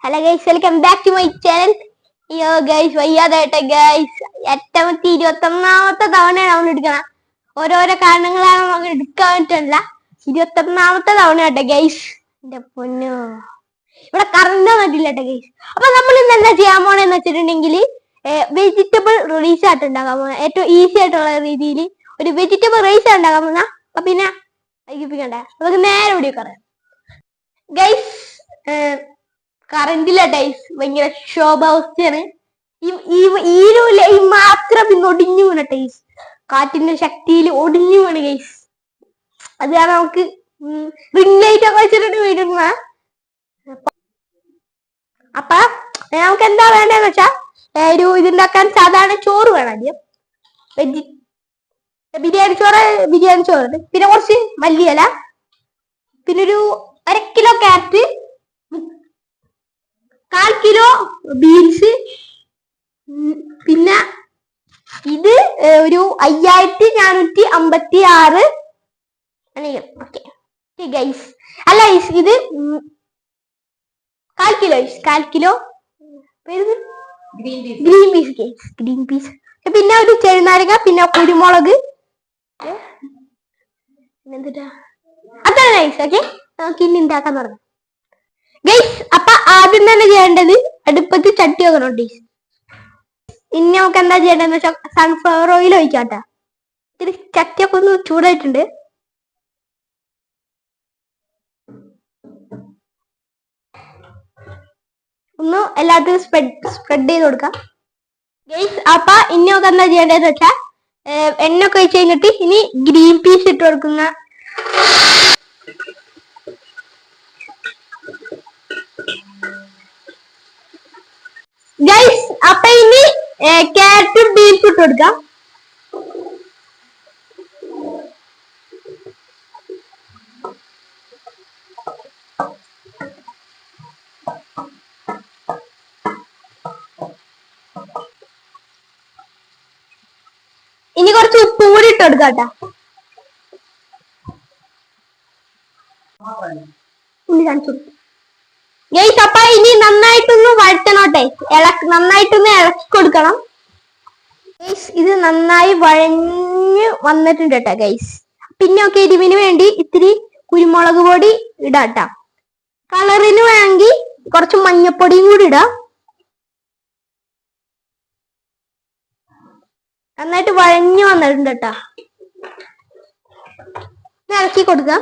Hello guys, welcome back to my channel. അയ്യോ guys, വയ്യാതായിട്ടെ guys. 21ാമത്തെ തവണയാണ് നമ്മൾ എടുക്കണം. ഓരോരോ കാരണങ്ങളാണ് നമുക്ക് എടുക്കാൻ പറ്റില്ല. 21ാമത്തെ തവണയാട്ടെ ഗൈസ്. എന്റെ പൊന്നോ, ഇവിടെ കറണ്ട് വന്നിട്ടില്ലട്ടെ ഗൈസ്. അപ്പൊ നമ്മൾ ഇന്ന് എന്താ ചെയ്യാൻ പോണെന്ന് വെച്ചിട്ടുണ്ടെങ്കിൽ വെജിറ്റബിൾ റൈസ് ആയിട്ട് ഉണ്ടാക്കാൻ പോണ ഏറ്റവും ഈസി ആയിട്ടുള്ള രീതിയിൽ ഒരു വെജിറ്റബിൾ റൈസ് ഉണ്ടാക്കാൻ പോന്ന. അപ്പൊ പിന്നെ വൈകിപ്പിക്കണ്ടേ, നമുക്ക് നേരെ വീഡിയോ പറയാം ഗൈസ്. കറണ്ടില്ല ഗൈസ്, ഭയങ്കര ശോഭാവസ്ഥയാണ്. ഈ ലൈൻ മാത്രം ഇന്ന് ഒടിഞ്ഞു വീണ ഗൈസ്, കാറ്റിന്റെ ശക്തിയിൽ ഒടിഞ്ഞു വീണ് ഗൈസ്. അത് കാരണം നമുക്ക് റിംഗ് ലൈറ്റ് ഒക്കെ വെച്ചിട്ട് വീടുന്ന. അപ്പൊ നമുക്ക് എന്താ വേണ്ടതെന്ന് വെച്ചാ, ഒരു ഇതുണ്ടാക്കാൻ സാധാരണ ചോറ് വേണം. ആദ്യം ബിരിയാണി ചോറ്, പിന്നെ കുറച്ച് മല്ലിയില, പിന്നെ ഒരു 1 കിലോ ക്യാരറ്റ്, 1/4 കിലോ ബീൻസ്, പിന്നെ ഇത് ഒരു 5456 ഗൈസ്. അല്ല ഇത് 1/4 കിലോ ഗ്രീൻ പീസ്, പിന്നെ ഒരു ചെറുനാരങ്ങ, പിന്നെ കുരുമുളക്, അത്ര ഗൈസ്. ഓക്കെ, നമുക്ക് ഇനി ഉണ്ടാക്കാൻ തുടങ്ങാം ഗൈസ്. അപ്പൊ ആദ്യം തന്നെ ചെയ്യേണ്ടത് അടുപ്പത്ത് ചട്ടി വെക്കണം ഗൈസ്. ഇനി നമുക്ക് എന്താ ചെയ്യേണ്ടതെന്ന് വെച്ചാൽ സൺഫ്ലവർ ഓയിൽ ഒഴിക്കാട്ടാ. ഇത്തിരി ചട്ടിയൊക്കെ ഒന്ന് ചൂടായിട്ടുണ്ട്. ഒന്ന് എല്ലാത്തിനും സ്പ്രെഡ് ചെയ്ത് കൊടുക്കാം ഗൈസ്. അപ്പൊ ഇനി നമുക്ക് എന്താ ചെയ്യേണ്ടതെന്ന് വെച്ചാൽ എണ്ണ ഒക്കെ ഒഴിച്ച് കഴിഞ്ഞിട്ട് ഇനി ഗ്രീൻ പീസ് ഇട്ട് കൊടുക്കുന്ന ഗൈസ്. അപ്പൊ ഇനി ക്യാരറ്റും ബീൻസും ഇട്ട് കൊടുക്കാം. ഇനി കുറച്ച് ഉപ്പും കൂടി ഇട്ട് കൊടുക്കാട്ടാ. ഗൈസ്, അപ്പൊ ഇനി നന്നായിട്ടൊന്ന് വഴറ്റണോട്ടെ, നന്നായിട്ടൊന്ന് ഇളക്കി കൊടുക്കണം ഗൈസ്. ഇത് നന്നായി വഴഞ്ഞു വന്നിട്ടുണ്ട് കേട്ടാ ഗൈസ്. പിന്നെ ഒക്കെ എരിവിന് വേണ്ടി ഇത്തിരി കുരുമുളക് പൊടി ഇടാട്ടാ. കളറിന് വേണമെങ്കിൽ കുറച്ച് മഞ്ഞപ്പൊടിയും കൂടി ഇടാം. നന്നായിട്ട് വഴഞ്ഞു വന്നിട്ടുണ്ട് കേട്ടാ. ഇളക്കി കൊടുക്കാം.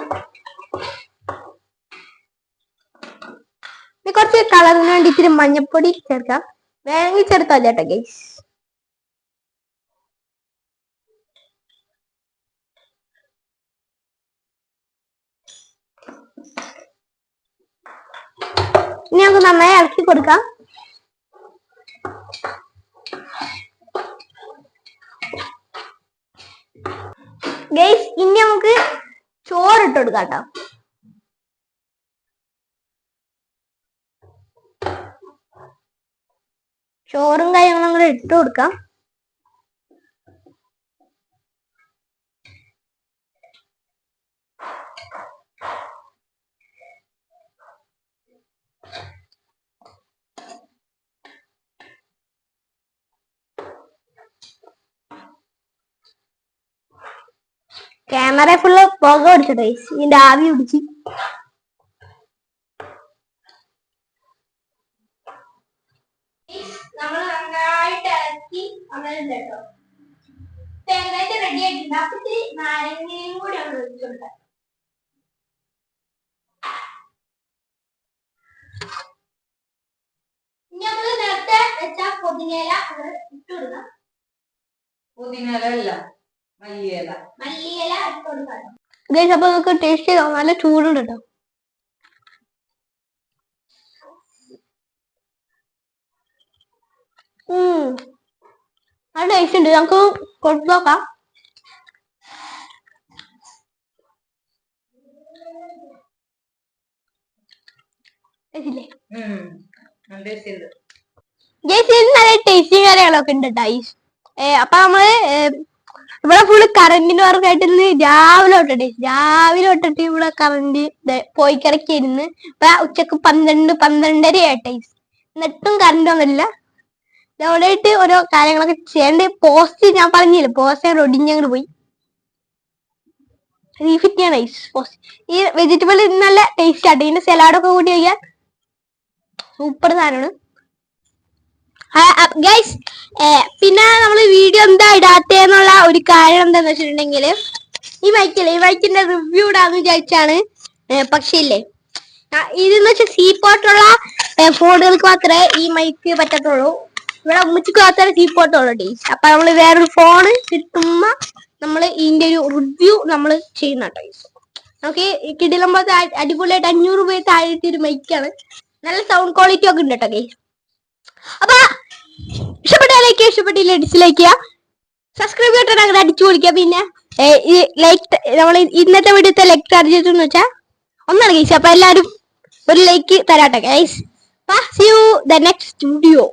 കുറച്ച് കളറിന് വേണ്ടി ഇത്തിരി മഞ്ഞപ്പൊടി ചേർക്കാം. വേണമെങ്കിൽ ചേർത്താൽ ചേട്ടാ ഗൈസ്. ഇനി നമുക്ക് നന്നായി ഇളക്കി കൊടുക്കാം. ഗൈസ്, ഇനി നമുക്ക് ചോറിട്ട് കൊടുക്കാം കേട്ടോ. ചോറും കാര്യങ്ങളും കൂടെ ഇട്ട് കൊടുക്കാം. ക്യാമറ ഫുള്ള് പുക പിടിച്ചിട്ട് ഇതിന്റെ ആവി പിടിച്ച്. നമ്മൾ നന്നായിട്ട് ഇളക്കി കേട്ടോ. ഏകദേശം റെഡി ആയിട്ടുണ്ട്. അപ്പൊ ഇത്തിരി നാരങ്ങയും കൂടി നമ്മൾ ഒഴിച്ചുകൊടുക്കാം. ഇനി നമ്മൾ നേരത്തെ വെച്ച പുതിനയില ഇട്ട് കൊടുക്കാം. പുതിനയില അല്ല, മല്ലിയില ഇട്ട് കൊടുക്കാം. ഗൈസ്, അപ്പൊ നമുക്ക് ടേസ്റ്റ് ചെയ്തോ. നല്ല ചൂടുണ്ട് കേട്ടോ. നല്ല ടേസ്റ്റ് ഉണ്ട്. നമുക്ക് കൊടുത്തു നോക്കാം. ഗൈസ്, നല്ല ടേസ്റ്റി കാര്യങ്ങളൊക്കെ ഉണ്ട് ഗൈസ്. അപ്പൊ നമ്മള് ഇവിടെ ഫുള്ള് കറന്റിന് വർക്കായിട്ട് രാവിലെ തൊട്ടിട്ട് ഇവിടെ കറന്റ് പോയി കിടക്കിയിരുന്ന് ഇപ്പൊ ഉച്ചക്ക് 12 ആയിട്ടെ. എന്നിട്ടും കറണ്ട് ഒന്നുമില്ല. ഇതോടെയായിട്ട് ഓരോ കാര്യങ്ങളൊക്കെ ചെയ്യേണ്ട. പോസ്റ്റ് ഞാൻ പറഞ്ഞില്ല, പോസ്റ്റ് ഒടിഞ്ഞങ്ങോട്ട് പോയി. റീഫിറ്റ് ചെയ്യണം പോസ്റ്റ്. ഈ വെജിറ്റബിൾ നല്ല ടേസ്റ്റ് ആട്ടെ. ഇതിന്റെ സലാഡൊക്കെ കൂട്ടി കഴിക്കാൻ സൂപ്പർ സാധനമാണ് ഗൈസ്. പിന്നെ നമ്മള് വീഡിയോ എന്താ ഇടാത്തെന്നുള്ള ഒരു കാര്യം എന്താന്ന് വെച്ചിട്ടുണ്ടെങ്കിൽ, ഈ ബൈക്കിന്റെ റിവ്യൂ ഇടാന്ന് വിചാരിച്ചാണ്. പക്ഷേ ഇല്ലേ, ഇതെന്ന് വെച്ചാൽ സീപോർട്ടുള്ള ഫോണുകൾക്ക് മാത്രമേ ഈ മൈക്ക് പറ്റത്തുള്ളൂ. ഇവിടെ ഉമ്മച്ചിക്ക് മാത്രമേ സീപോർട്ടുള്ളൂ ടീസ്. അപ്പൊ നമ്മള് വേറൊരു ഫോണ് കിട്ടുമ്പോ നമ്മള് ഇതിന്റെ ഒരു റിവ്യൂ നമ്മൾ ചെയ്യുന്ന ടൈസ്. നമുക്ക് കിടിലമ്പോ അടിപൊളിയായിട്ട് 500 രൂപ താഴെ ഒരു മൈക്കാണ്. നല്ല സൗണ്ട് ക്വാളിറ്റി ഒക്കെ ഉണ്ട് കേട്ടോ ഗൈസ്. അപ്പൊ ഇഷ്ടപ്പെട്ടില്ല ഡിസ്ലൈക്ക് ചെയ്യുക, സബ്സ്ക്രൈബ് ചെയ്തിട്ട് അങ്ങനെ അടിച്ചു പൊളിക്കുക. പിന്നെ ലൈക്ക് നമ്മൾ ഇന്നത്തെ വീഡിയോത്തെ ലൈക്ക് ടാർജറ്റ് എന്ന് വെച്ചാൽ ഒന്നാണ് ഗൈസ്. അപ്പൊ എല്ലാരും ഒരു ലൈക്ക് തരാട്ടെ guys. See you the next video.